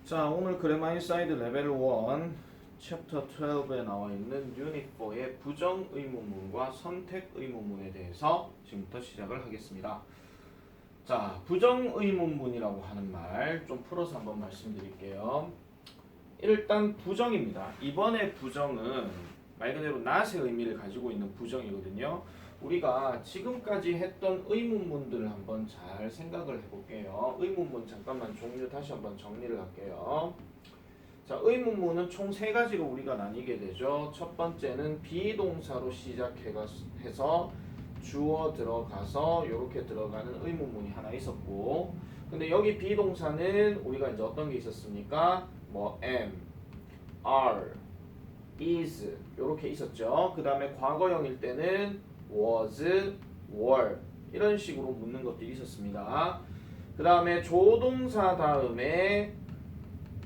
자, 오늘 그래마 인사이드 레벨 1 챕터 12에 나와 있는 유닛 4의 부정 의문문과 선택 의문문에 대해서 지금부터 시작을 하겠습니다. 자, 부정 의문문이라고 하는 말 좀 풀어서 한번 말씀드릴게요. 일단 부정입니다. 이번에 부정은 말 그대로 not의 의미를 가지고 있는 부정이거든요. 우리가 지금까지 했던 의문문들을 한번 잘 생각을 해볼게요. 의문문 잠깐만 종류 다시 한번 정리를 할게요. 자, 의문문은 총 세 가지로 우리가 나뉘게 되죠. 첫 번째는 비동사로 시작해서 주어 들어가서 이렇게 들어가는 의문문이 하나 있었고, 근데 여기 비동사는 우리가 이제 어떤 게 있었습니까? 뭐 am, are, is 이렇게 있었죠. 그 다음에 과거형일 때는 was, were 이런 식으로 묻는 것들이 있었습니다. 그 다음에 조동사 다음에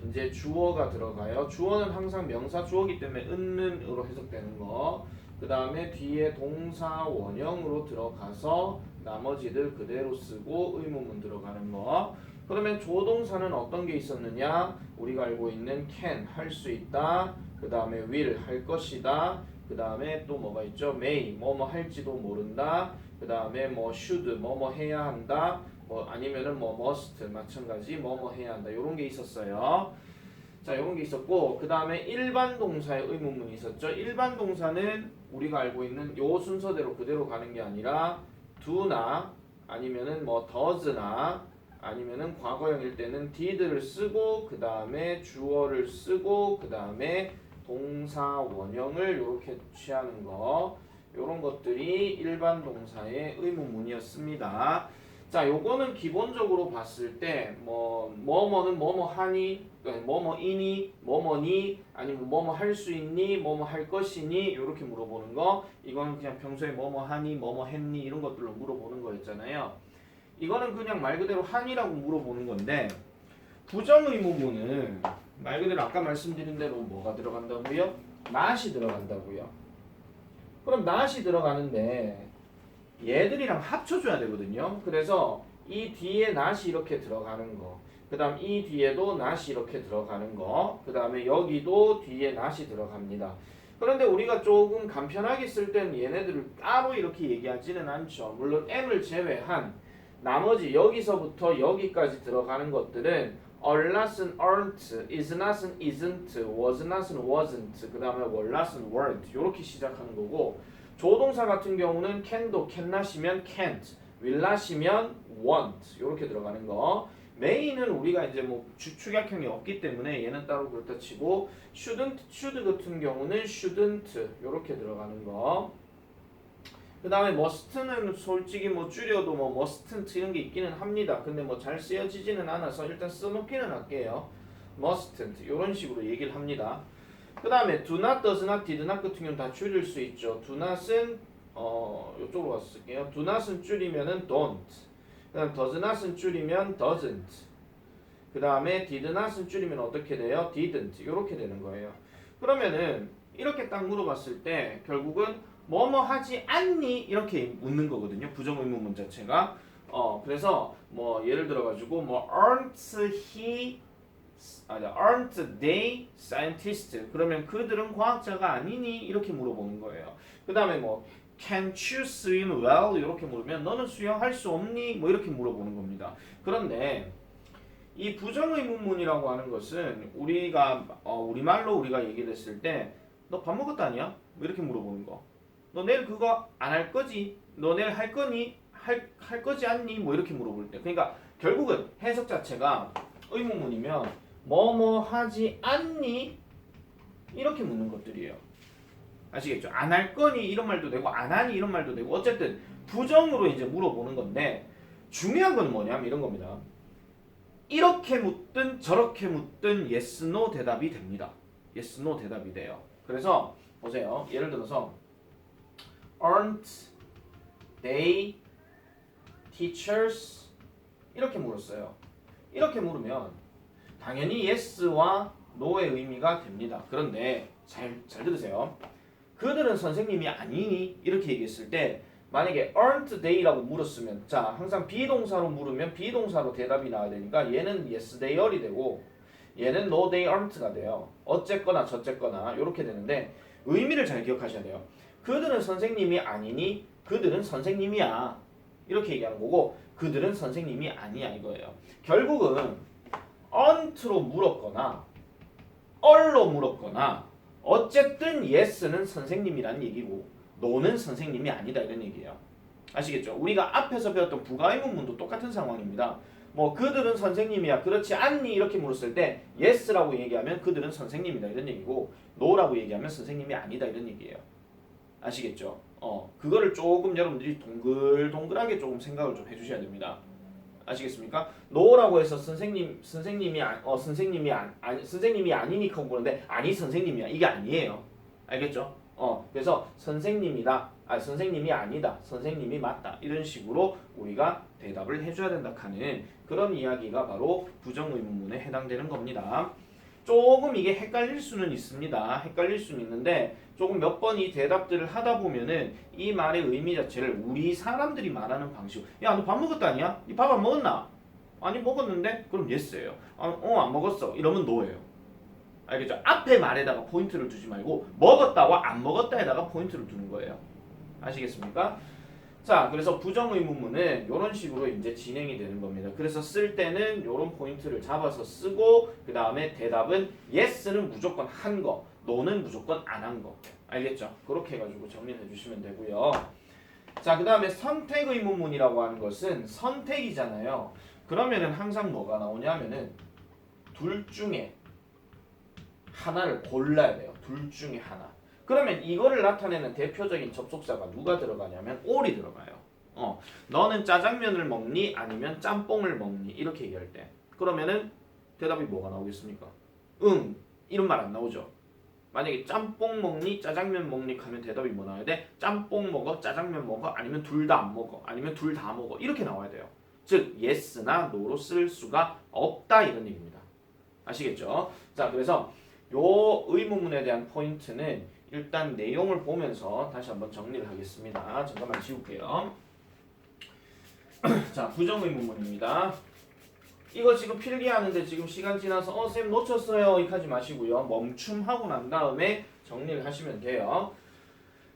이제 주어가 들어가요. 주어는 항상 명사 주어기 때문에 은는으로 해석되는 거. 그 다음에 뒤에 동사 원형으로 들어가서 나머지들 그대로 쓰고 의문문 들어가는 거. 그러면 조동사는 어떤 게 있었느냐? 우리가 알고 있는 can 할 수 있다. 그 다음에 will 할 것이다. 그 다음에 또 뭐가 있죠? may 뭐뭐 할지도 모른다. 그 다음에 뭐 should 뭐뭐 해야 한다. 뭐 아니면은 뭐 must 마찬가지 뭐뭐 해야 한다. 요런 게 있었어요. 자, 요런 게 있었고, 그 다음에 일반 동사의 의문문이 있었죠. 일반 동사는 우리가 알고 있는 요 순서대로 그대로 가는 게 아니라 do나 아니면은 뭐 does나 아니면은 과거형일 때는 did를 쓰고 그 다음에 주어를 쓰고 그 다음에 동사 원형을 이렇게 취하는 거, 요런 것들이 일반 동사의 의문문이었습니다. 자, 요거는 기본적으로 봤을 때 뭐뭐는 뭐뭐 하니, 뭐뭐이니, 뭐뭐니, 아니면 뭐뭐 할 수 있니, 뭐뭐 할 것이니 요렇게 물어보는 거, 이거는 그냥 평소에 뭐뭐 하니, 뭐뭐 했니 이런 것들로 물어보는 거였잖아요. 이거는 그냥 말 그대로 하니라고 물어보는 건데, 부정 의문문은 말 그대로 아까 말씀드린 대로 뭐가 들어간다고요? not이 들어간다고요. 그럼 not이 들어가는데 얘들이랑 합쳐줘야 되거든요. 그래서 이 뒤에 not이 이렇게 들어가는 거, 그 다음 이 뒤에도 not이 이렇게 들어가는 거, 그 다음에 여기도 뒤에 not이 들어갑니다. 그런데 우리가 조금 간편하게 쓸 때는 얘네들을 따로 이렇게 얘기하지는 않죠. 물론 m을 제외한 나머지 여기서부터 여기까지 들어가는 것들은 are not은 aren't, is not은 isn't, was not은 wasn't, 그 다음에 were not은 weren't 이렇게 시작하는 거고, 조동사 같은 경우는 can도 can not이면 can't, will not이면 won't 이렇게 들어가는 거. may는 우리가 이제 뭐 주축약형이 없기 때문에 얘는 따로 그렇다 치고, should 같은 경우는 shouldn't 이렇게 들어가는 거. 그 다음에 must는 솔직히 뭐 줄여도 뭐 mustn't 이런 게 있기는 합니다. 근데 뭐 잘 쓰여지지는 않아서 일단 써놓기는 할게요. mustn't 이런 식으로 얘기를 합니다. 그 다음에 do not, does not, did not 같은 경우는 다 줄일 수 있죠. do not은 이쪽으로 와서 쓸게요. do not은 줄이면은 don't. 그 다음 does not은 줄이면 doesn't. 그 다음에 did not은 줄이면 어떻게 돼요? didn't. 이렇게 되는 거예요. 그러면은 이렇게 딱 물어봤을 때 결국은 뭐뭐 하지 않니? 이렇게 묻는 거거든요. 부정의문문 자체가. 그래서 뭐 예를 들어 가지고 뭐 aren't they scientist? 그러면 그들은 과학자가 아니니? 이렇게 물어보는 거예요. 그 다음에 뭐 can't you swim well? 이렇게 물으면 너는 수영할 수 없니? 뭐 이렇게 물어보는 겁니다. 그런데 이 부정의문문이라고 하는 것은 우리가 우리말로 우리가 얘기를 했을 때 너 밥 먹었다냐? 뭐 이렇게 물어보는 거. 너 내일 그거 안 할 거지? 너 내일 할 거니? 할 거지 않니? 뭐 이렇게 물어볼 때. 그러니까 결국은 해석 자체가 의문문이면 뭐뭐 하지 않니? 이렇게 묻는 것들이에요. 아시겠죠? 안 할 거니? 이런 말도 되고 안 하니? 이런 말도 되고 어쨌든 부정으로 이제 물어보는 건데, 중요한 건 뭐냐면 이런 겁니다. 이렇게 묻든 저렇게 묻든 yes, no 대답이 됩니다. yes, no 대답이 돼요. 그래서 보세요. 예를 들어서 aren't they teachers? 이렇게 물었어요. 이렇게 물으면 당연히 yes와 no의 의미가 됩니다. 그런데 잘 들으세요. 그들은 선생님이 아니니? 이렇게 얘기했을 때 만약에 aren't they라고 물었으면, 자, 항상 비동사로 물으면 비동사로 대답이 나와야 되니까 얘는 yes they are이 되고, 얘는 no they aren't가 돼요. 어쨌거나 저쨌거나 이렇게 되는데 의미를 잘 기억하셔야 돼요. 그들은 선생님이 아니니 그들은 선생님이야. 이렇게 얘기하는 거고 그들은 선생님이 아니야 이거예요. 결국은 aren't로 물었거나 all로 물었거나 어쨌든 yes는 선생님이라는 얘기고 no는 선생님이 아니다 이런 얘기예요. 아시겠죠? 우리가 앞에서 배웠던 부가의문문도 똑같은 상황입니다. 뭐 그들은 선생님이야 그렇지 않니 이렇게 물었을 때 yes라고 얘기하면 그들은 선생님이다 이런 얘기고 no라고 얘기하면 선생님이 아니다 이런 얘기예요. 아시겠죠? 그거를 조금 여러분들이 동글동글하게 조금 생각을 좀 해주셔야 됩니다. 아시겠습니까? no라고 해서 선생님이 아니니까 물었는데 아니 선생님이야 이게 아니에요. 알겠죠? 그래서 선생님이다. 선생님이 아니다. 선생님이 맞다. 이런 식으로 우리가 대답을 해줘야 된다 하는 그런 이야기가 바로 부정의문문에 해당되는 겁니다. 조금 이게 헷갈릴 수는 있습니다. 헷갈릴 수는 있는데 조금 몇 번 이 대답들을 하다 보면은 이 말의 의미 자체를 우리 사람들이 말하는 방식. 야, 너 밥 먹었다 아니야? 니 밥 안 먹었나? 아니 먹었는데? 그럼 yes예요. 안 먹었어. 이러면 no예요. 알겠죠? 앞에 말에다가 포인트를 두지 말고 먹었다와 안 먹었다에다가 포인트를 두는 거예요. 아시겠습니까? 자, 그래서 부정의문문은 이런 식으로 이제 진행이 되는 겁니다. 그래서 쓸 때는 이런 포인트를 잡아서 쓰고 그 다음에 대답은 yes는 무조건 한 거, no는 무조건 안 한 거. 알겠죠? 그렇게 해가지고 정리해 주시면 되고요. 자, 그 다음에 선택의문문이라고 하는 것은 선택이잖아요. 그러면은 항상 뭐가 나오냐면은 둘 중에 하나를 골라야 돼요. 둘 중에 하나. 그러면 이거를 나타내는 대표적인 접속사가 누가 들어가냐면 all이 들어가요. 너는 짜장면을 먹니? 아니면 짬뽕을 먹니? 이렇게 얘기할 때 그러면은 대답이 뭐가 나오겠습니까? 응, 이런 말 안 나오죠. 만약에 짬뽕 먹니? 짜장면 먹니? 하면 대답이 뭐 나와야 돼? 짬뽕 먹어? 짜장면 먹어? 아니면 둘 다 안 먹어? 아니면 둘 다 먹어? 이렇게 나와야 돼요. 즉 yes나 no로 쓸 수가 없다 이런 얘기입니다. 아시겠죠? 자, 그래서 요 의문문에 대한 포인트는 일단 내용을 보면서 다시 한번 정리를 하겠습니다. 잠깐만 지울게요. 자, 부정의문문입니다. 이거 지금 필기하는데 지금 시간 지나서 쌤 놓쳤어요 이렇게 하지 마시고요. 멈춤하고 난 다음에 정리를 하시면 돼요.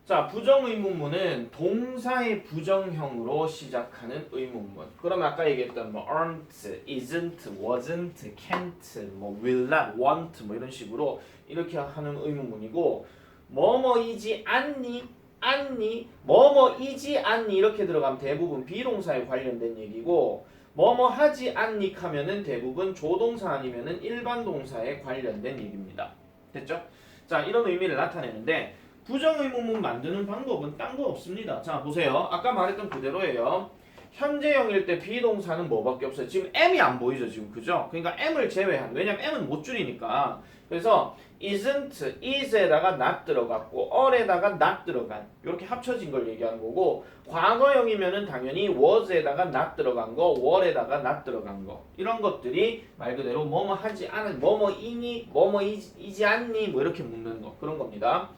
자, 부정의문문은 동사의 부정형으로 시작하는 의문문. 그러면 아까 얘기했던 뭐 aren't, isn't, wasn't, can't, 뭐 will not, want 뭐 이런 식으로 이렇게 하는 의문문이고 뭐뭐이지 않니, 않니, 뭐뭐이지 않니 이렇게 들어가면 대부분 비동사에 관련된 얘기고 뭐뭐 하지 않니 하면은 대부분 조동사 아니면은 일반 동사에 관련된 얘기입니다. 됐죠? 자, 이런 의미를 나타내는데 부정의문문 만드는 방법은 딴 거 없습니다. 자, 보세요. 아까 말했던 그대로예요. 현재형일 때 비동사는 뭐밖에 없어요. 지금 M이 안 보이죠, 지금. 그죠? 그러니까 M을 제외한. 왜냐면 M은 못 줄이니까. 그래서 isn't, is에다가 not 들어갔고 all에다가 not 들어간 이렇게 합쳐진 걸 얘기하는 거고 과거형이면은 당연히 was에다가 not 들어간 거, were에다가 not 들어간 거 이런 것들이 말 그대로 뭐뭐 하지 않은, 뭐뭐이니, 뭐뭐이지 않니 뭐 이렇게 묻는 거 그런 겁니다.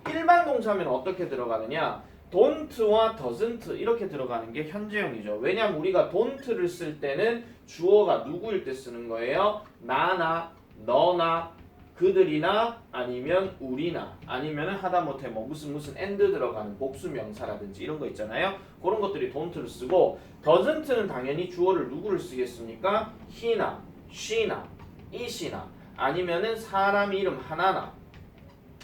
일반 동사면 어떻게 들어가느냐? don't와 doesn't 이렇게 들어가는 게 현재형이죠. 왜냐면 우리가 don't를 쓸 때는 주어가 누구일 때 쓰는 거예요? 나나, 너나, 그들이나 아니면 우리나 아니면 하다못해 뭐 무슨 and 들어가는 복수명사라든지 이런 거 있잖아요. 그런 것들이 don't를 쓰고 doesn't는 당연히 주어를 누구를 쓰겠습니까? he나, she나, it이나 아니면은 사람 이름 하나나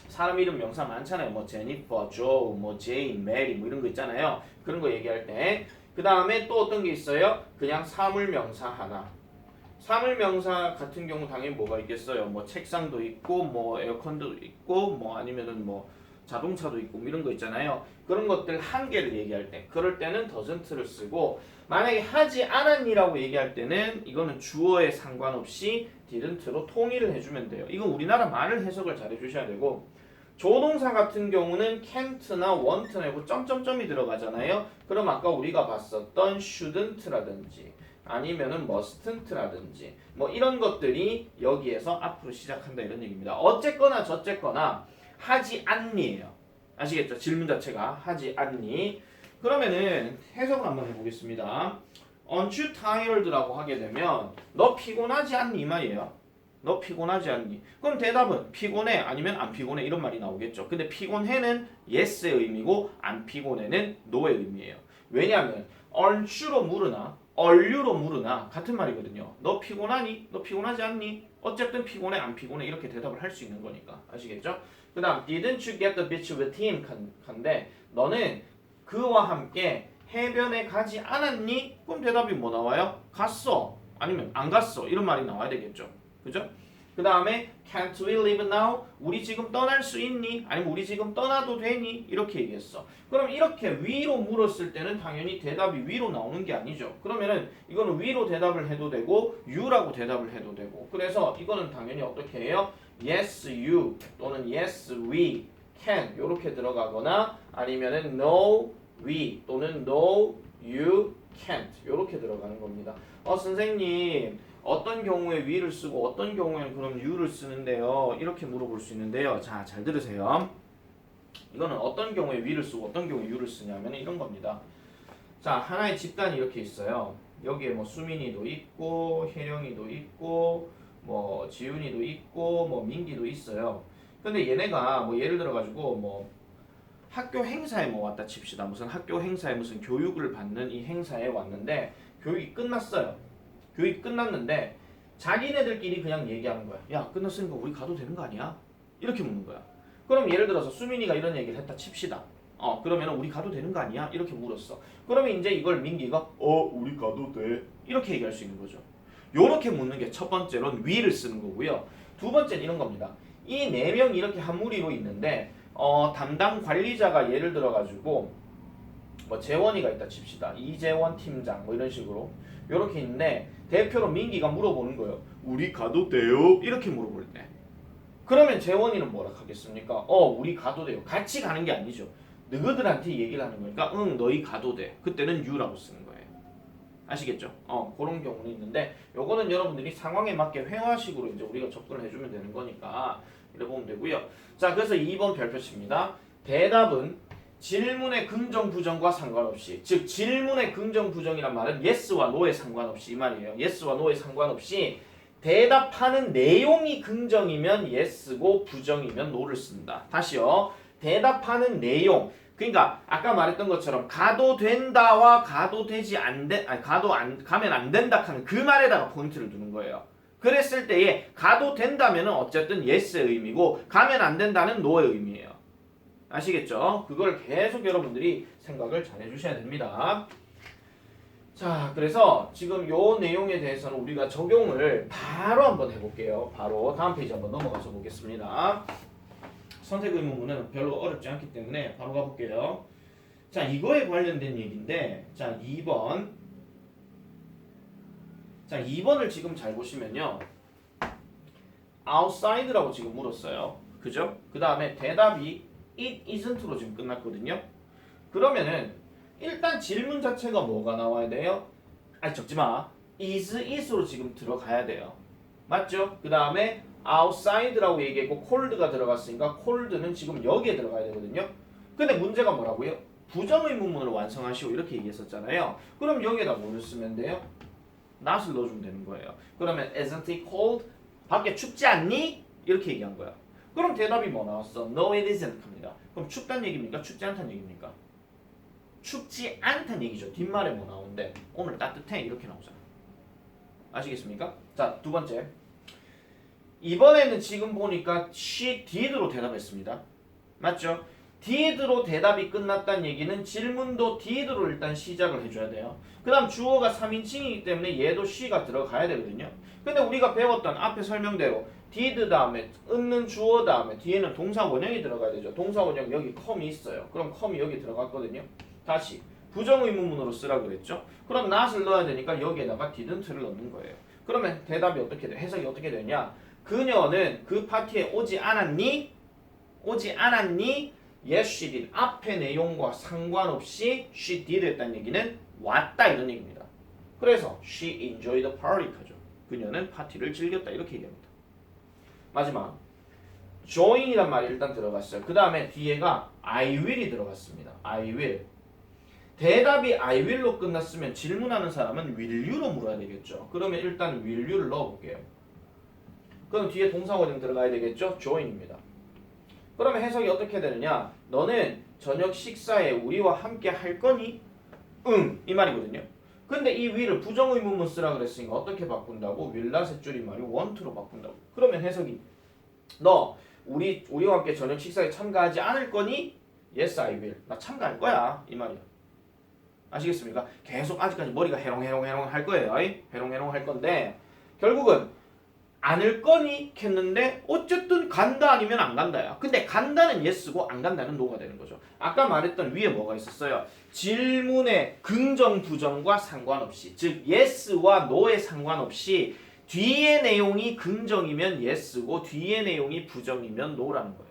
사람 이름 명사 많잖아요. 뭐 제니퍼, 조, 뭐 제인, 메리 뭐 이런 거 있잖아요. 그런 거 얘기할 때 그 다음에 또 어떤 게 있어요? 그냥 사물 명사 하나. 사물 명사 같은 경우 당연히 뭐가 있겠어요? 뭐 책상도 있고 뭐 에어컨도 있고 뭐 아니면은 뭐 자동차도 있고 뭐 이런 거 있잖아요. 그런 것들 한 개를 얘기할 때 그럴 때는 doesn't를 쓰고 만약에 하지 않았니라고 얘기할 때는 이거는 주어에 상관없이 didn't로 통일을 해주면 돼요. 이건 우리나라 말을 해석을 잘 해주셔야 되고 조동사 같은 경우는 can't나 want나 점점점이 들어가잖아요. 그럼 아까 우리가 봤었던 shouldn't라든지 아니면은 mustn't라든지 뭐 이런 것들이 여기에서 앞으로 시작한다 이런 얘기입니다. 어쨌거나 저쨌거나 하지 않니예요. 아시겠죠? 질문 자체가 하지 않니. 그러면은 해석을 한번 해보겠습니다. Aren't you tired라고 하게 되면 너 피곤하지 않니 이 말이에요. 너 피곤하지 않니? 그럼 대답은 피곤해 아니면 안 피곤해 이런 말이 나오겠죠. 근데 피곤해는 yes의 의미고 안 피곤해는 no의 의미예요. 왜냐하면 aren't you로 물으나 are you로 물으나 같은 말이거든요. 너 피곤하니? 너 피곤하지 않니? 어쨌든 피곤해 안 피곤해 이렇게 대답을 할 수 있는 거니까 아시겠죠? 그 다음 didn't you get the beach with him? 간데 너는 그와 함께 해변에 가지 않았니? 그럼 대답이 뭐 나와요? 갔어 아니면 안 갔어 이런 말이 나와야 되겠죠. 그죠? 그 다음에 can't we leave now? 우리 지금 떠날 수 있니? 아니면 우리 지금 떠나도 되니? 이렇게 얘기했어. 그럼 이렇게 위로 물었을 때는 당연히 대답이 위로 나오는 게 아니죠. 그러면은 이거는 위로 대답을 해도 되고 you라고 대답을 해도 되고 그래서 이거는 당연히 어떻게 해요? yes you 또는 yes we can 이렇게 들어가거나 아니면은 no we 또는 no you can't 이렇게 들어가는 겁니다. 선생님 어떤 경우에 we를 쓰고 어떤 경우에는 그럼 you를 쓰는데요. 이렇게 물어볼 수 있는데요. 자, 잘 들으세요. 이거는 어떤 경우에 we를 쓰고 어떤 경우에 you를 쓰냐면 이런 겁니다. 자, 하나의 집단이 이렇게 있어요. 여기에 뭐 수민이도 있고 혜령이도 있고 뭐 지훈이도 있고 뭐 민기도 있어요. 근데 얘네가 뭐 예를 들어 가지고 뭐 학교 행사에 뭐 왔다 칩시다. 무슨 학교 행사에 무슨 교육을 받는 이 행사에 왔는데 교육이 끝났어요. 교육이 끝났는데 자기네들끼리 그냥 얘기하는 거야. 야, 끝났으니까 우리 가도 되는 거 아니야? 이렇게 묻는 거야. 그럼 예를 들어서 수민이가 이런 얘기를 했다 칩시다. 그러면 우리 가도 되는 거 아니야? 이렇게 물었어. 그러면 이제 이걸 민기가 우리 가도 돼. 이렇게 얘기할 수 있는 거죠. 요렇게 묻는 게 첫 번째로는 we를 쓰는 거고요. 두 번째는 이런 겁니다. 이 네 명이 이렇게 한 무리로 있는데 담당 관리자가 예를 들어 가지고 뭐 재원이가 있다 칩시다. 이재원 팀장 뭐 이런 식으로 요렇게 있는데 대표로 민기가 물어보는 거예요. 우리 가도 돼요? 이렇게 물어볼 때 그러면 재원이는 뭐라 하겠습니까? 우리 가도 돼요. 같이 가는 게 아니죠. 너희들한테 얘기를 하는 거니까 응 너희 가도 돼. 그때는 you라고 쓰는 거예요. 아시겠죠? 그런 경우는 있는데 요거는 여러분들이 상황에 맞게 회화식으로 이제 우리가 접근을 해주면 되는 거니까 이래 보면 되고요. 자, 그래서 2번 별표치입니다. 대답은 질문의 긍정 부정과 상관없이, 즉 질문의 긍정 부정이란 말은 yes와 no에 상관없이 이 말이에요. yes와 no에 상관없이 대답하는 내용이 긍정이면 yes고 부정이면 no를 쓴다. 다시요. 대답하는 내용. 그러니까 아까 말했던 것처럼 가도 된다와 가도 되지 가면 안 된다 하는 그 말에다가 포인트를 두는 거예요. 그랬을 때에 가도 된다면은 어쨌든 yes의 의미고 가면 안 된다는 no의 의미예요. 아시겠죠? 그걸 계속 여러분들이 생각을 잘 해주셔야 됩니다. 자, 그래서 지금 요 내용에 대해서는 우리가 적용을 바로 한번 해볼게요. 바로 다음 페이지 한번 넘어가서 보겠습니다. 선택 의문문은 별로 어렵지 않기 때문에 바로 가볼게요. 자, 이거에 관련된 얘기인데, 자, 2번. 자, 2번을 지금 잘 보시면요. outside라고 지금 물었어요. 그죠? 그 다음에 대답이 it isn't로 지금 끝났거든요. 그러면은 일단 질문 자체가 뭐가 나와야 돼요? 적지마. is로 지금 들어가야 돼요. 맞죠? 그 다음에 outside라고 얘기했고 cold가 들어갔으니까 cold는 지금 여기에 들어가야 되거든요. 근데 문제가 뭐라고요? 부정의문문을 완성하시오 이렇게 얘기했었잖아요. 그럼 여기에다 뭐를 쓰면 돼요? not을 넣어주면 되는 거예요. 그러면 isn't it cold? 밖에 춥지 않니? 이렇게 얘기한 거야. 그럼 대답이 뭐 나왔어? No it isn't 합니다. 그럼 춥단 얘기입니까? 춥지 않단 얘기입니까? 춥지 않단 얘기죠. 뒷말에 뭐 나오는데 오늘 따뜻해 이렇게 나오잖아. 아시겠습니까? 자, 두 번째. 이번에는 지금 보니까 she did로 대답했습니다. 맞죠? did로 대답이 끝났다는 얘기는 질문도 did로 일단 시작을 해줘야 돼요. 그 다음 주어가 3인칭이기 때문에 얘도 she가 들어가야 되거든요. 근데 우리가 배웠던 앞에 설명대로 did 다음에 있는 주어 다음에 뒤에는 동사 원형이 들어가야 되죠. 동사 원형 여기 com이 있어요. 그럼 com이 여기 들어갔거든요. 다시 부정의문문으로 쓰라 그랬죠. 그럼 not을 넣어야 되니까 여기에다가 didn't를 넣는 거예요. 그러면 대답이 어떻게 돼? 해석이 어떻게 되냐? 그녀는 그 파티에 오지 않았니? 오지 않았니? Yes, she did. 앞의 내용과 상관없이 she did 했다는 얘기는 왔다 이런 얘기입니다. 그래서 she enjoyed the party 하죠. 그녀는 파티를 즐겼다 이렇게 얘기합니다. 마지막 join이란 말이 일단 들어갔어요. 그 다음에 뒤에가 I will이 들어갔습니다. I will. 대답이 I will로 끝났으면 질문하는 사람은 will you로 물어야 되겠죠. 그러면 일단 will you를 넣어볼게요. 그럼 뒤에 동사 원형 들어가야 되겠죠? join입니다. 그러면 해석이 어떻게 되느냐? 너는 저녁 식사에 우리와 함께 할 거니? 응, 이 말이거든요. 근데 이 will을 부정의문문 쓰라 그랬으니까 어떻게 바꾼다고? will not의 줄임말이 want로 바꾼다고. 그러면 해석이 너 우리와 함께 저녁 식사에 참가하지 않을 거니? Yes, I will. 나 참가할 거야. 이 말이야. 아시겠습니까? 계속 아직까지 머리가 해롱해롱 할 거예요. 해롱해롱 할 건데 결국은 않을 거니 했는데 어쨌든 간다 아니면 안 간다야. 근데 간다는 yes고 안 간다는 no가 되는 거죠. 아까 말했던 위에 뭐가 있었어요? 질문의 긍정 부정과 상관없이, 즉 yes와 no에 상관없이 뒤의 내용이 긍정이면 yes고 뒤의 내용이 부정이면 no라는 거예요.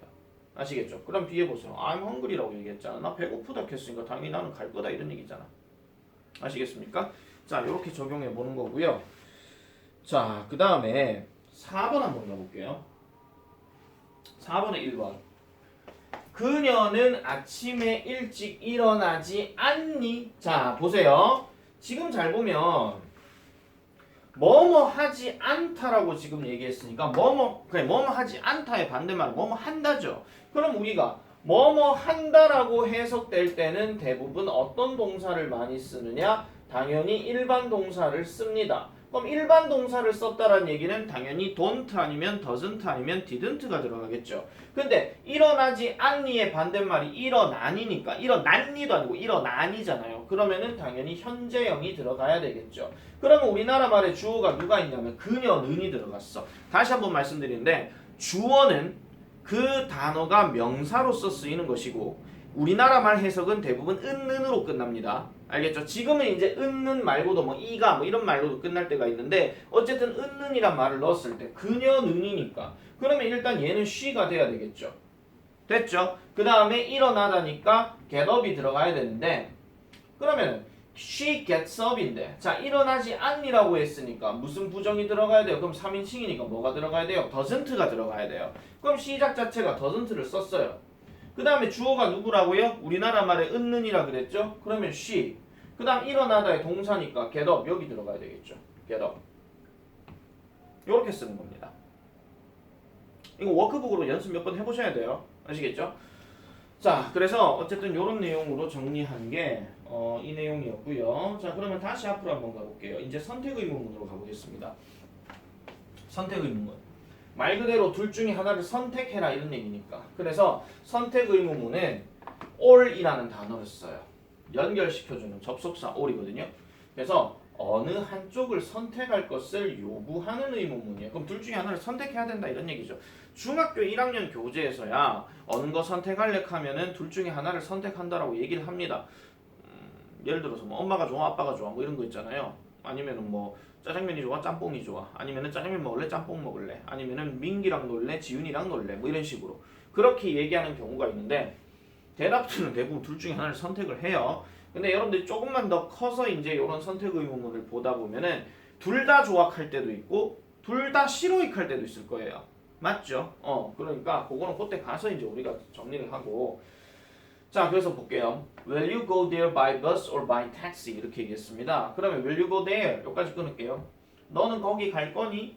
아시겠죠? 그럼 뒤에 보세요. I'm hungry라고 얘기했잖아. 나 배고프다 했으니까 당연히 나는 갈 거다 이런 얘기잖아. 아시겠습니까? 자, 이렇게 적용해 보는 거고요. 자, 그 다음에 4번 한번 가볼게요. 4번에 1번. 그녀는 아침에 일찍 일어나지 않니? 자, 보세요. 지금 잘 보면 뭐뭐 하지 않다라고 지금 얘기했으니까 그냥 뭐뭐 하지 않다의 반대말은 뭐뭐 한다죠. 그럼 우리가 뭐뭐 한다라고 해석될 때는 대부분 어떤 동사를 많이 쓰느냐? 당연히 일반 동사를 씁니다. 그럼 일반 동사를 썼다라는 얘기는 당연히 don't 아니면 doesn't 아니면 didn't가 들어가겠죠. 근데 일어나지 않니의 반대말이 일어나니니까 일어난니도 아니고 일어나니잖아요. 그러면은 당연히 현재형이 들어가야 되겠죠. 그러면 우리나라 말에 주어가 누가 있냐면 그녀는이 들어갔어. 다시 한번 말씀드리는데 주어는 그 단어가 명사로서 쓰이는 것이고 우리나라 말 해석은 대부분 은는으로 끝납니다. 알겠죠? 지금은 이제 은는 말고도 뭐 이가 뭐 이런 말로도 끝날 때가 있는데 어쨌든 은는이란 말을 넣었을 때 그녀는이니까 그러면 일단 얘는 she가 돼야 되겠죠. 됐죠? 그 다음에 일어나다니까 get up이 들어가야 되는데 그러면 she gets up인데 자 일어나지 않니라고 했으니까 무슨 부정이 들어가야 돼요? 그럼 3인칭이니까 뭐가 들어가야 돼요? doesn't가 들어가야 돼요. 그럼 시작 자체가 doesn't를 썼어요. 그 다음에 주어가 누구라고요? 우리나라 말에 은는이라 그랬죠? 그러면 she. 그 다음 일어나다의 동사니까 get up 여기 들어가야 되겠죠. get up. 이렇게 쓰는 겁니다. 이거 워크북으로 연습 몇 번 해보셔야 돼요. 아시겠죠? 자, 그래서 어쨌든 이런 내용으로 정리한 게 이 내용이었고요. 자, 그러면 다시 앞으로 한번 가볼게요. 이제 선택 의문문으로 가보겠습니다. 선택 의문문. 말 그대로 둘 중에 하나를 선택해라 이런 얘기니까. 그래서 선택 의문문은 all이라는 단어를 써요. 연결시켜주는 접속사 all이거든요. 그래서 어느 한쪽을 선택할 것을 요구하는 의문문이에요. 그럼 둘 중에 하나를 선택해야 된다 이런 얘기죠. 중학교 1학년 교재에서야 어느 거 선택할래 하면은 둘 중에 하나를 선택한다라고 얘기를 합니다. 예를 들어서 뭐 엄마가 좋아 아빠가 좋아 뭐 이런 거 있잖아요. 아니면은 뭐 짜장면이 좋아 짬뽕이 좋아 아니면은 짜장면 먹을래 짬뽕 먹을래 아니면은 민기랑 놀래 지훈이랑 놀래 뭐 이런 식으로 그렇게 얘기하는 경우가 있는데 대답들은 대부분 둘 중에 하나를 선택을 해요. 근데 여러분들이 조금만 더 커서 이제 이런 선택 의문문을 보다 보면은 둘 다 좋아할 때도 있고 둘 다 싫어할 때도 있을 거예요. 맞죠? 그러니까 그거는 그때 가서 이제 우리가 정리를 하고 자, 그래서 볼게요. Will you go there by bus or by taxi? 이렇게 얘기했습니다. 그러면 will you go there? 여기까지 끊을게요. 너는 거기 갈 거니?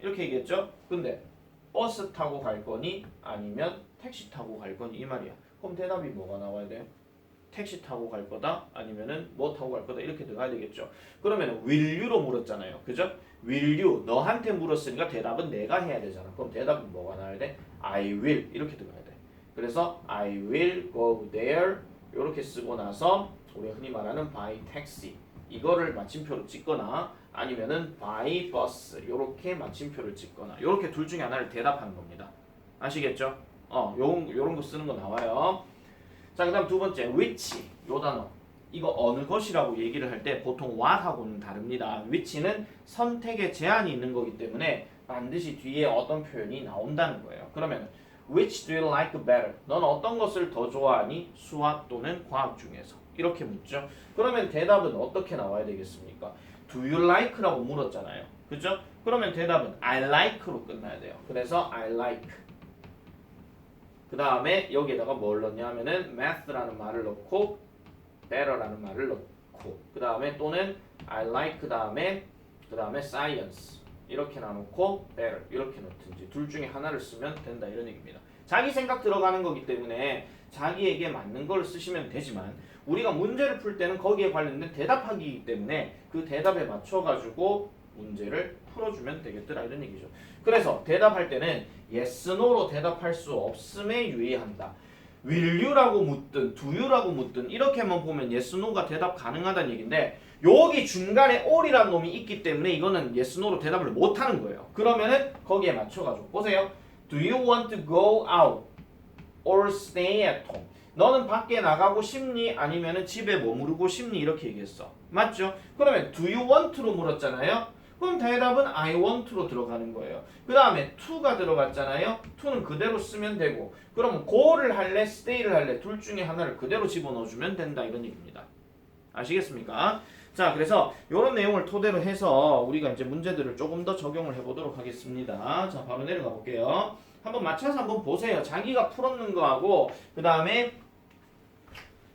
이렇게 얘기했죠? 근데 버스 타고 갈 거니? 아니면 택시 타고 갈 거니? 이 말이야. 그럼 대답이 뭐가 나와야 돼요? 택시 타고 갈 거다? 아니면은 뭐 타고 갈 거다? 이렇게 들어가야 되겠죠. 그러면 will you로 물었잖아요. 그죠? will you 너한테 물었으니까 대답은 내가 해야 되잖아. 그럼 대답은 뭐가 나와야 돼? I will 이렇게 들어가야 돼. 그래서 I will go there 이렇게 쓰고 나서 우리가 흔히 말하는 by taxi 이거를 마침표로 찍거나 아니면은 by bus 이렇게 마침표를 찍거나 이렇게 둘 중에 하나를 대답하는 겁니다. 아시겠죠? 요런 거 쓰는 거 나와요. 자, 그다음 두 번째 which 요 단어 이거 어느 것이라고 얘기를 할 때 보통 what하고는 다릅니다. which는 선택의 제한이 있는 거기 때문에 반드시 뒤에 어떤 표현이 나온다는 거예요. 그러면 Which do you like better? 넌 어떤 것을 더 좋아하니? 수학 또는 과학 중에서 이렇게 묻죠. 그러면 대답은 어떻게 나와야 되겠습니까? Do you like라고 물었잖아요. 그죠? 그러면 대답은 I like로 끝나야 돼요. 그래서 I like. 그 다음에 여기에다가 뭘 넣냐 하면은 math라는 말을 넣고 better라는 말을 넣고 그 다음에 또는 I like 그 다음에 science 이렇게 나놓고 better 이렇게 넣든지 둘 중에 하나를 쓰면 된다 이런 얘기입니다. 자기 생각 들어가는 거기 때문에 자기에게 맞는 걸 쓰시면 되지만 우리가 문제를 풀 때는 거기에 관련된 대답하기이기 때문에 그 대답에 맞춰가지고 문제를 풀어주면 되겠더라 이런 얘기죠. 그래서 대답할 때는 yes, no로 대답할 수 없음에 유의한다. will you라고 묻든 do you라고 묻든 이렇게만 보면 yes, no가 대답 가능하다는 얘기인데 여기 중간에 all이라는 놈이 있기 때문에 이거는 yes, no로 대답을 못하는 거예요. 그러면은 거기에 맞춰가지고 보세요. Do you want to go out or stay at home? 너는 밖에 나가고 싶니? 아니면은 집에 머무르고 싶니? 이렇게 얘기했어. 맞죠? 그러면 do you want로 물었잖아요. 그럼 대답은 I want로 들어가는 거예요. 그 다음에 to가 들어갔잖아요. to는 그대로 쓰면 되고 그럼 go를 할래? stay를 할래? 둘 중에 하나를 그대로 집어넣어주면 된다 이런 얘기입니다. 아시겠습니까? 자, 그래서 이런 내용을 토대로 해서 우리가 이제 문제들을 조금 더 적용을 해보도록 하겠습니다. 자, 바로 내려가 볼게요. 한번 맞춰서 한번 보세요. 자기가 풀었는 거하고 그 다음에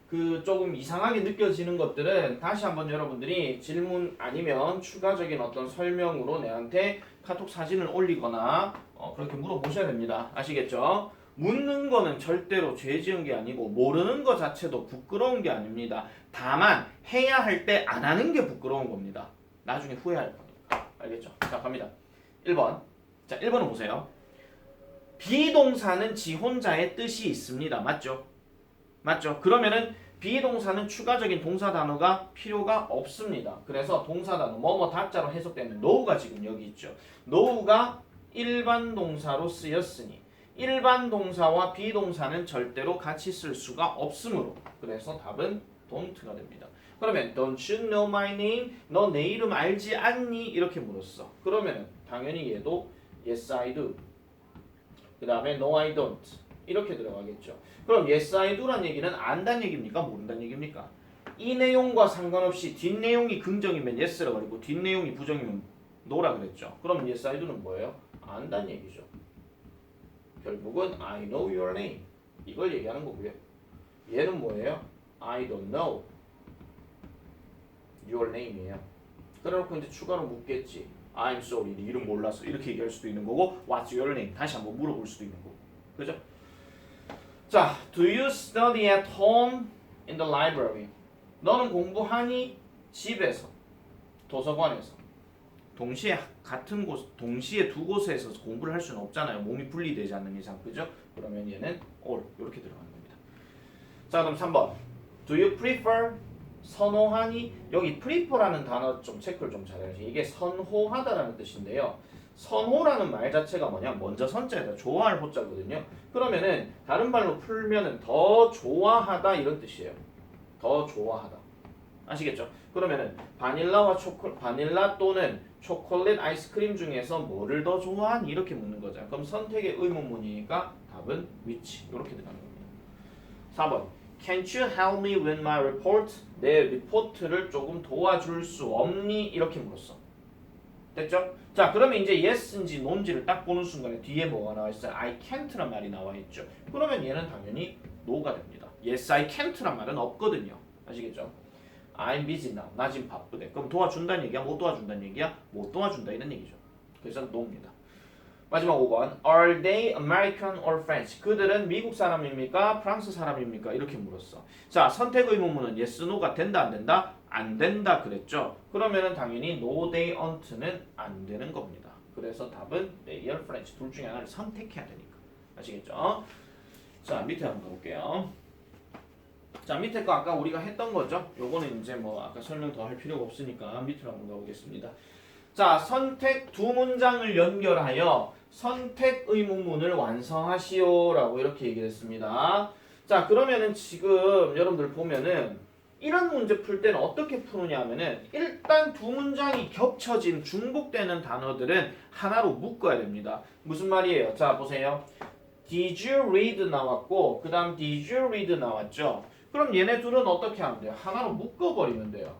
그 조금 이상하게 느껴지는 것들은 다시 한번 여러분들이 질문 아니면 추가적인 어떤 설명으로 내한테 카톡 사진을 올리거나 그렇게 물어보셔야 됩니다. 아시겠죠? 묻는 거는 절대로 죄 지은 게 아니고 모르는 거 자체도 부끄러운 게 아닙니다. 다만 해야 할 때 안 하는 게 부끄러운 겁니다. 나중에 후회할 겁니다. 알겠죠? 자, 갑니다. 1번. 자, 1번은 보세요. 비동사는 지 혼자의 뜻이 있습니다. 맞죠? 맞죠? 그러면은 비동사는 추가적인 동사 단어가 필요가 없습니다. 그래서 동사 단어 뭐뭐 다자로 해석되면 know가 지금 여기 있죠. know가 일반 동사로 쓰였으니 일반 동사와 비동사는 절대로 같이 쓸 수가 없으므로 그래서 답은 don't가 됩니다. 그러면 don't you know my name? 너 내 이름 알지 않니? 이렇게 물었어. 그러면 당연히 얘도 yes I do. 그 다음에 no I don't. 이렇게 들어가겠죠. 그럼 yes I do란 얘기는 안다는 얘기입니까? 모른다는 얘기입니까? 이 내용과 상관없이 뒷내용이 긍정이면 yes라고 그리고 뒷내용이 부정이면 no라 그랬죠. 그럼 yes I do는 뭐예요? 안다는 얘기죠. 결국은 I know your name. 이걸 얘기하는 거고요. 얘는 뭐예요? I don't know your name이에요. 그래놓고 이제 추가로 묻겠지. I'm sorry. 네 이름 몰랐어. 이렇게 얘기할 수도 있는 거고 What's your name? 다시 한번 물어볼 수도 있는 거고. 그죠? 자, do you study at home in the library? 너는 공부하니? 집에서, 도서관에서. 동시에 같은 곳, 동시에 두 곳에서 공부를 할 수는 없잖아요. 몸이 분리되지 않는 이상, 그죠? 그러면 얘는 all 이렇게 들어가는 겁니다. 자, 그럼 3번. Do you prefer? 선호하니? 여기 prefer라는 단어 좀 체크를 좀 잘해야지. 이게 선호하다라는 뜻인데요. 선호라는 말 자체가 뭐냐? 먼저 선자에다 좋아할 호자거든요. 그러면은 다른 말로 풀면은 더 좋아하다 이런 뜻이에요. 더 좋아하다. 아시겠죠? 그러면은 바닐라 또는 초콜릿 아이스크림 중에서 뭐를 더 좋아하니? 이렇게 묻는 거죠. 그럼 선택의 의문문이니까 답은 which 이렇게 들어가는 겁니다. 4번. Can't you help me with my report? 내 리포트를 조금 도와줄 수 없니? 이렇게 물었어. 됐죠? 자, 그러면 이제 yes인지 no인지를 딱 보는 순간에 뒤에 뭐가 나와 있어요? I can't란 말이 나와 있죠. 그러면 얘는 당연히 no가 됩니다. Yes, I can't란 말은 없거든요. 아시겠죠? I'm busy now. 나 지금 바쁘대. 그럼 도와준다는 얘기야? 못 도와준다는 얘기야? 못 도와준다 이런 얘기죠. 그래서 no입니다. 마지막 5번. Are they American or French? 그들은 미국 사람입니까? 프랑스 사람입니까? 이렇게 물었어. 자, 선택 의문문은 yes, no가 된다 안 된다? 안 된다 그랬죠. 그러면은 당연히 no, they, aren't는 안 되는 겁니다. 그래서 답은 they are French. 둘 중에 하나를 선택해야 되니까. 아시겠죠? 자, 밑에 한번 가볼게요. 자, 밑에 거 아까 우리가 했던 거죠. 요거는 이제 뭐 아까 설명 더 할 필요가 없으니까 밑으로 한번 가보겠습니다. 자, 선택 두 문장을 연결하여 선택 의문문을 완성하시오라고 이렇게 얘기를 했습니다. 자, 그러면은 지금 여러분들 보면은 이런 문제 풀 때는 어떻게 푸느냐 하면은 일단 두 문장이 겹쳐진 중복되는 단어들은 하나로 묶어야 됩니다. 무슨 말이에요? 자, 보세요. Did you read 나왔고 그 다음 Did you read 나왔죠? 그럼 얘네 둘은 어떻게 하면 돼요? 하나로 묶어버리면 돼요.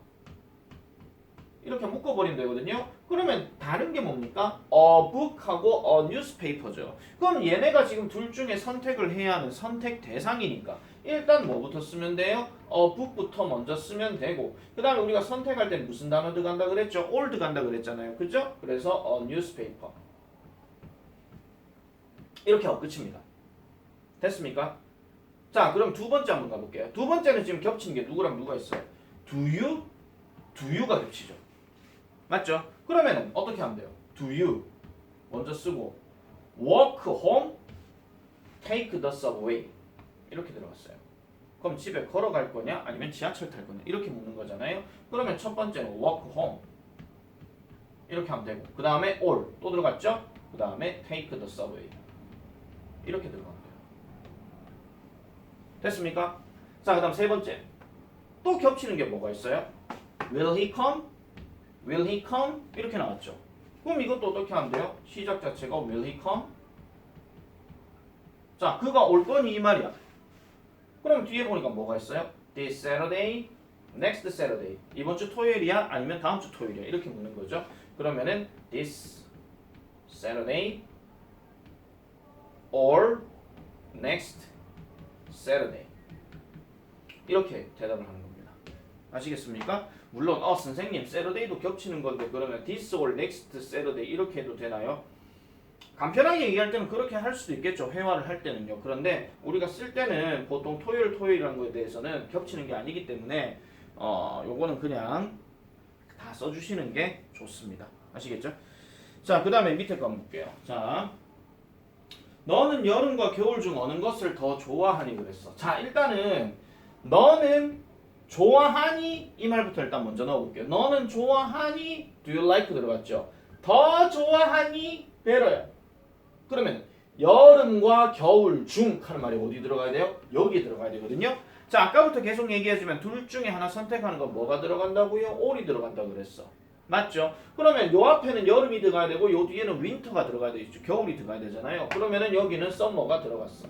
이렇게 묶어버리면 되거든요. 그러면 다른 게 뭡니까? A book하고 a newspaper죠. 그럼 얘네가 지금 둘 중에 선택을 해야 하는 선택 대상이니까 일단 뭐부터 쓰면 돼요? A book부터 먼저 쓰면 되고 그 다음에 우리가 선택할 때 무슨 단어 들어간다 그랬죠? all 들어간다 그랬잖아요. 그죠? 그래서 a newspaper 이렇게 하고 끝입니다. 됐습니까? 자, 그럼 두 번째 한번 가볼게요. 두 번째는 지금 겹치는 게 누구랑 누가 있어요? Do you? Do you가 겹치죠. 맞죠? 그러면은 어떻게 하면 돼요? Do you 먼저 쓰고 walk home, take the subway 이렇게 들어갔어요. 그럼 집에 걸어갈 거냐 아니면 지하철 탈 거냐 이렇게 묻는 거잖아요. 그러면 첫 번째는 walk home 이렇게 하면 되고 그 다음에 or 또 들어갔죠? 그 다음에 take the subway 이렇게 들어가면 돼요. 됐습니까? 자, 그 다음 세 번째 또 겹치는 게 뭐가 있어요? Will he come? Will he come? 이렇게 나왔죠. 그럼 이것도 어떻게 하면 돼요? 시작 자체가 will he come? 자, 그가 올 거니 이 말이야. 그럼 뒤에 보니까 뭐가 있어요? This Saturday, next Saturday. 이번 주 토요일이야? 아니면 다음 주 토요일이야? 이렇게 묻는 거죠. 그러면은 this Saturday or next Saturday. 이렇게 대답을 하는 겁니다. 아시겠습니까? 물론 선생님 Saturday도 겹치는 건데 그러면 this or next Saturday 이렇게 해도 되나요? 간편하게 얘기할 때는 그렇게 할 수도 있겠죠. 회화를 할 때는요. 그런데 우리가 쓸 때는 보통 토요일이라는 거에 대해서는 겹치는 게 아니기 때문에 요거는 그냥 다 써주시는 게 좋습니다. 아시겠죠? 자, 그 다음에 밑에 거 한번 볼게요. 자, 너는 여름과 겨울 중 어느 것을 더 좋아하니 그랬어. 자, 일단은 너는 좋아하니 이 말부터 일단 먼저 넣어볼게요. 너는 좋아하니 do you like 들어갔죠. 더 좋아하니 better요. 그러면 여름과 겨울 중 하는 말이 어디 들어가야 돼요? 여기 들어가야 되거든요. 자, 아까부터 계속 얘기하지만 둘 중에 하나 선택하는 건 뭐가 들어간다고요? all이 들어간다고 그랬어. 맞죠? 그러면 요 앞에는 여름이 들어가야 되고 요 뒤에는 윈터가 들어가야 되죠. 겨울이 들어가야 되잖아요. 그러면은 여기는 썸머가 들어갔어.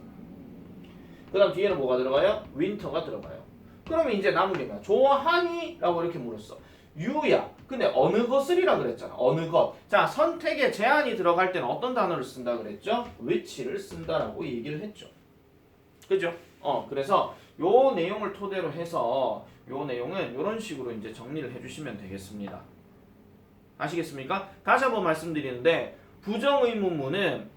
그 다음 뒤에는 뭐가 들어가요? 윈터가 들어가요. 그러면 이제 남은 게 뭐야? 좋아하니? 라고 이렇게 물었어. 유야. 근데 어느 것을이라 그랬잖아. 어느 것. 자, 선택에 제한이 들어갈 때는 어떤 단어를 쓴다 그랬죠? which를 쓴다라고 얘기를 했죠. 그죠? 그래서 요 내용을 토대로 해서 요 내용은 이런 식으로 이제 정리를 해주시면 되겠습니다. 아시겠습니까? 다시 한번 말씀드리는데 부정의문문은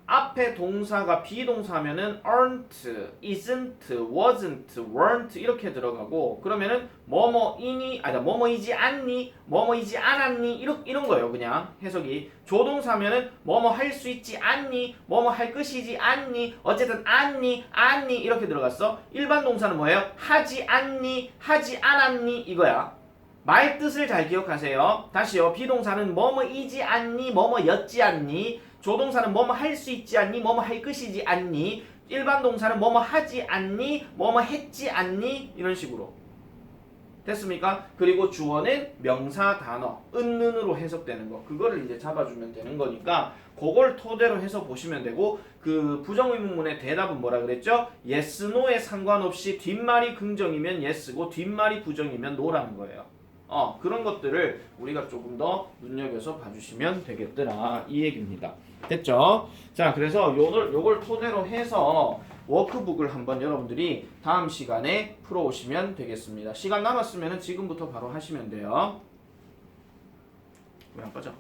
앞에 동사가 비동사면은 aren't, isn't, wasn't, weren't 이렇게 들어가고 그러면은 뭐뭐이니 아니다 뭐뭐이지 않니 뭐뭐이지 않았니 이런 거예요. 그냥 해석이 조동사면은 뭐뭐 할 수 있지 않니 뭐뭐 할 것이지 않니 어쨌든 않니 이렇게 들어갔어. 일반 동사는 뭐예요? 하지 않니 하지 않았니 이거야. 말 뜻을 잘 기억하세요. 다시요. 비동사는 뭐뭐이지 않니 뭐뭐였지 않니 조동사는 뭐뭐 할 수 있지 않니 뭐뭐 할 것이지 않니 일반 동사는 뭐뭐 하지 않니 뭐뭐 했지 않니 이런 식으로 됐습니까? 그리고 주어는 명사 단어 은는으로 해석되는 거 그거를 이제 잡아주면 되는 거니까 그걸 토대로 해서 보시면 되고 그 부정의문문의 대답은 뭐라 그랬죠? yes, no에 상관없이 뒷말이 긍정이면 yes고 뒷말이 부정이면 no라는 거예요. 그런 것들을 우리가 조금 더 눈여겨서 봐주시면 되겠더라 이 얘기입니다. 됐죠? 자, 그래서 요걸 토대로 해서 워크북을 한번 여러분들이 다음 시간에 풀어오시면 되겠습니다. 시간 남았으면 지금부터 바로 하시면 돼요. 왜 안 꺼져?